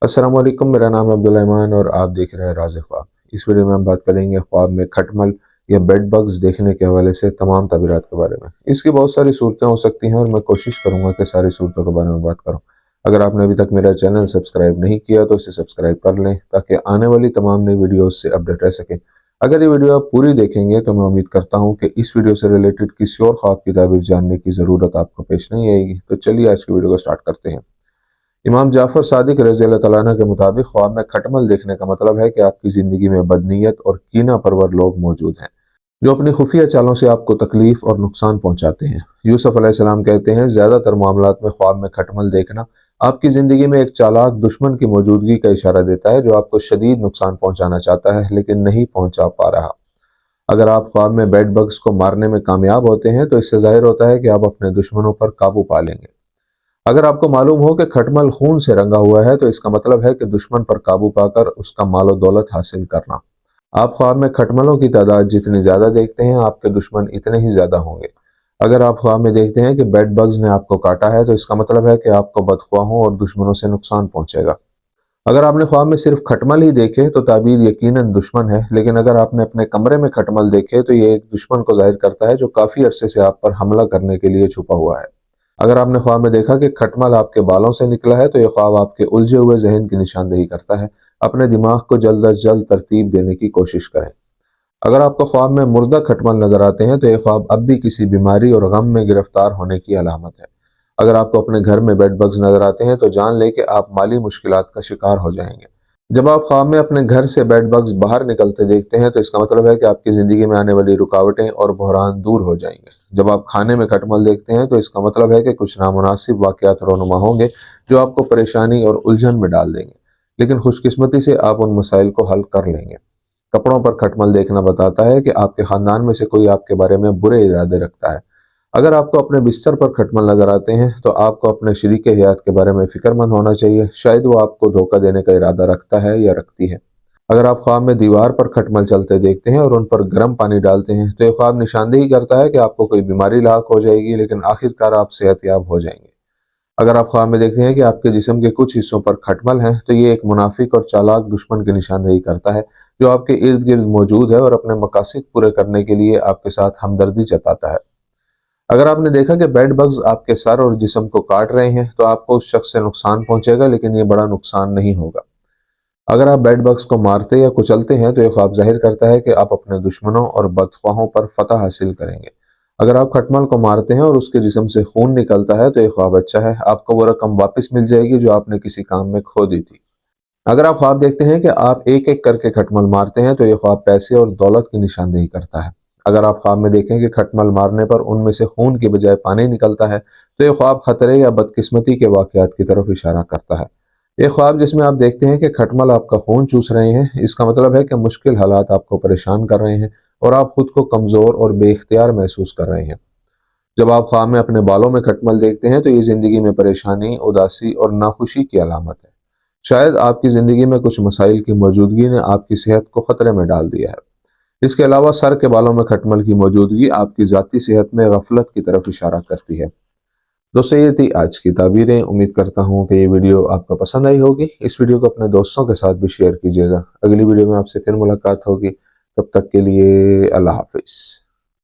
अस्सलाम वालेकुम, मेरा नाम है अब्दुल रहमान और आप देख रहे हैं राज़ ख्वाब। इस वीडियो में हम बात करेंगे ख्वाब में खटमल या बेड बग्स देखने के हवाले से तमाम ताबीरात के बारे में। इसकी बहुत सारी सूरतें हो सकती हैं और मैं कोशिश करूंगा कि सारी सूरतों के बारे में बात करूं। अगर आपने अभी तक मेरा चैनल सब्सक्राइब नहीं किया तो इसे सब्सक्राइब कर लें ताकि आने वाली तमाम नई वीडियोस से अपडेट रह सकें। अगर ये वीडियो आप पूरी देखेंगे तो मैं उम्मीद करता हूँ कि इस वीडियो से रिलेटेड किसी और ख्वाब की ताबीर जानने की ज़रूरत आपको पेश नहीं आएगी। तो चलिए आज की वीडियो को स्टार्ट करते हैं। इमाम जाफर सादिक रज़ी अल्लाह तआला अन्हु के मुताबिक ख्वाब में खटमल देखने का मतलब है कि आपकी ज़िंदगी में बदनीयत और कीना परवर लोग मौजूद हैं जो अपनी खुफिया चालों से आपको तकलीफ और नुकसान पहुंचाते हैं। यूसुफ अलैहिस्सलाम कहते हैं, ज़्यादातर मामलात में ख्वाब में खटमल देखना आपकी ज़िंदगी में एक चालाक दुश्मन की मौजूदगी का इशारा देता है जो आपको शदीद नुकसान पहुंचाना चाहता है लेकिन नहीं पहुंचा पा रहा। अगर आप ख्वाब में बेड बग्स को मारने में कामयाब होते हैं तो इससे जाहिर होता है कि आप अपने दुश्मनों पर काबू पा लेंगे। अगर आपको मालूम हो कि खटमल खून से रंगा हुआ है तो इसका मतलब है कि दुश्मन पर काबू पाकर उसका मालो दौलत हासिल करना। आप ख्वाब में खटमलों की तादाद जितनी ज्यादा देखते हैं आपके दुश्मन इतने ही ज्यादा होंगे। अगर आप ख्वाब में देखते हैं कि बेड बग्स ने आपको काटा है तो इसका मतलब है कि आपको बदख्वाहों और दुश्मनों से नुकसान पहुंचेगा। अगर आपने ख्वाब में सिर्फ खटमल ही देखे तो ताबीर यकीनन दुश्मन है, लेकिन अगर आपने अपने कमरे में खटमल देखे तो ये एक दुश्मन को जाहिर करता है जो काफी अरसे से आप पर हमला करने के लिए छुपा हुआ है। अगर आपने ख्वाब में देखा कि खटमल आपके बालों से निकला है तो यह ख्वाब आपके उलझे हुए जहन की निशानदेही करता है। अपने दिमाग को जल्द अज जल्द तरतीब देने की कोशिश करें। अगर आपको ख्वाब में मुर्दा खटमल नजर आते हैं तो यह ख्वाब अब भी किसी बीमारी और गम में गिरफ्तार होने की अलामत है। अगर आपको अपने घर में बेड बग्स नजर आते हैं तो जान लें कि आप माली मुश्किलात का शिकार हो जाएंगे। जब आप ख्वाब में अपने घर से बेड बग्स बाहर निकलते देखते हैं तो इसका मतलब है कि आपकी जिंदगी में आने वाली रुकावटें और बहरान दूर हो जाएंगे। जब आप खाने में खटमल देखते हैं तो इसका मतलब है कि कुछ नामुनासिब वाकयात रोनुमा होंगे जो आपको परेशानी और उलझन में डाल देंगे, लेकिन खुशकिस्मती से आप उन मसाइल को हल कर लेंगे। कपड़ों पर खटमल देखना बताता है कि आपके खानदान में से कोई आपके बारे में बुरे इरादे रखता है। अगर आपको अपने बिस्तर पर खटमल नजर आते हैं तो आपको अपने शरीक हयात के बारे में फिक्रमंद होना चाहिए, शायद वो आपको धोखा देने का इरादा रखता है या रखती है। अगर आप ख्वाब में दीवार पर खटमल चलते देखते हैं और उन पर गर्म पानी डालते हैं तो यह ख्वाब निशानदेही करता है कि आपको कोई बीमारी लाक हो जाएगी, लेकिन आखिरकार आप सेहतयाब हो जाएंगे। अगर आप ख्वाब में देखते हैं कि आपके जिस्म के कुछ हिस्सों पर खटमल हैं तो ये एक मुनाफिक और चालाक दुश्मन की निशानदेही करता है जो आपके इर्द गिर्द मौजूद है और अपने मकासद पूरे करने के लिए आपके साथ हमदर्दी जताता है। अगर आपने देखा कि बेड बग्स आपके सर और जिस्म को काट रहे हैं तो आपको उस शख्स से नुकसान पहुंचेगा, लेकिन ये बड़ा नुकसान नहीं होगा। अगर आप बेड बग्स को मारते या कुचलते हैं तो यह ख्वाब जाहिर करता है कि आप अपने दुश्मनों और बदख्वाहों पर फतह हासिल करेंगे। अगर आप खटमल को मारते हैं और उसके जिस्म से खून निकलता है तो यह ख्वाब अच्छा है, आपको वो रकम वापस मिल जाएगी जो आपने किसी काम में खो दी थी। अगर आप ख्वाब देखते हैं कि आप एक एक करके खटमल मारते हैं तो यह ख्वाब पैसे और दौलत की निशानदेही करता है। अगर आप ख्वाब में देखें कि खटमल मारने पर उनमें से खून की बजाय पानी निकलता है तो यह ख्वाब खतरे या बदकिस्मती के वाकयात की तरफ इशारा करता है। यह ख्वाब जिसमें आप देखते हैं कि खटमल आपका खून चूस रहे हैं, इसका मतलब है कि मुश्किल हालात आपको परेशान कर रहे हैं और आप खुद को कमजोर और बेख्तियार महसूस कर रहे हैं। जब आप ख्वाब में अपने बालों में खटमल देखते हैं तो ये जिंदगी में परेशानी, उदासी और नाखुशी की अलामत है। शायद आपकी जिंदगी में कुछ मसाइल की मौजूदगी ने आपकी सेहत को खतरे में डाल दिया है। इसके अलावा सर के बालों में खटमल की मौजूदगी आपकी जाती सेहत में गफलत की तरफ इशारा करती है। दोस्तों, ये थी आज की ताबीरें। उम्मीद करता हूँ कि ये वीडियो आपको पसंद आई होगी। इस वीडियो को अपने दोस्तों के साथ भी शेयर कीजिएगा। अगली वीडियो में आपसे फिर मुलाकात होगी। तब तक के लिए अल्लाह हाफिज।